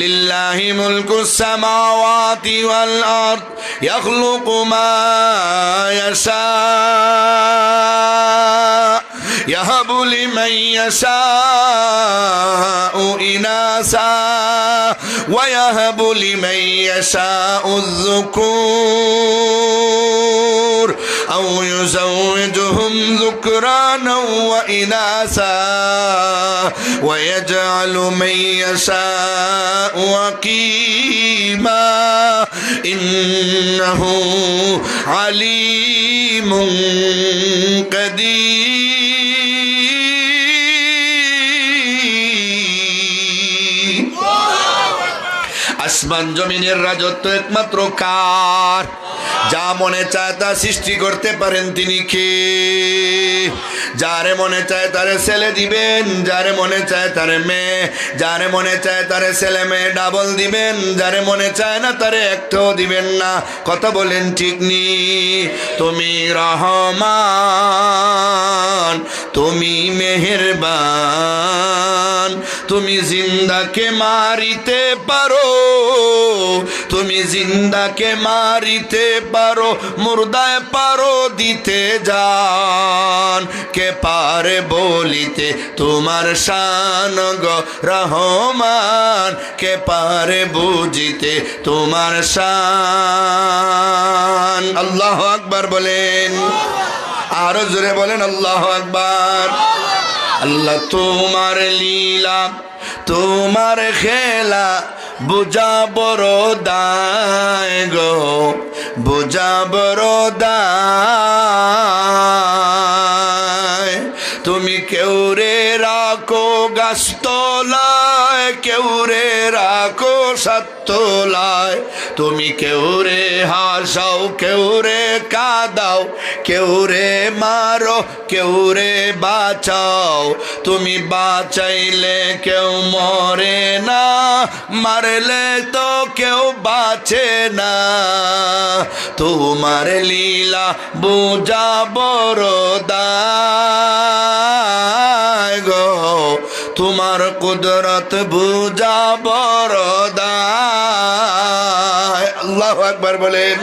লিল্লাহি মুলকুস সামাওয়াতি ওয়াল আরদ ইয়াখলুকু মা ইয়াশা ইয়াহাবু লিমান ইয়াশাউ ইনাসা ওয়া ইয়াহাবু লিমান ইয়াশাউ যুকুর আও ইউযাওয়িজুহুম যুকরানাও ওয়া ইনাসা ওয়া ইয়াজআলু মান ইয়াশাউ আকিমা ইন্নাহু আলিমুন কাদির। আসমান জমিনের রাজত্ব একমাত্র কার? যা মনে চায় তা সৃষ্টি করতে পারেন তিনি কে? যারে মনে চায় তারে ছেলে দিবেন, যারে মনে চায় তারে মেয়ে, যারে মনে চায় তারে ছেলে মেয়ে ডাবল দিবেন, যারে মনে চায় না তারে একটাও দিবেন না। কথা বলেন ঠিক নি? তুমি রহমান, তুমি মেহেরবান, তুমি জিন্দাকে মারিতে পারো, তুমি জিন্দাকে মারিতে পারো, মুর্দায় পারো দিতে জান। কে পারে বলিতে তোমার শান গো রহমান, কে পারে বুঝিতে তোমার শান। আল্লাহু আকবার বলেন, আরো জোরে বলেন আল্লাহু আকবার। আল্লাহ তোমার লীলা, তোমার খেলা বুঝা বড় দায় গো, বুঝা বড় দায়। তুমি কেউ রে রাখো গাছতলায়, কেউ রে রাখো সাততলায়, তুমি কেউ রে হাসাও, কেউ রে কাঁদাও, কেউ রে মারো, কেউ রে বাঁচাও। তুমি বাঁচাইলে কেউ মরে না, মারলে তো কেউ বাঁচে না। তোমার লীলা বুঝা বড় দায় গো, তোমার কুদরত বুঝা বড় দায়। আল্লাহু আকবার বলেন।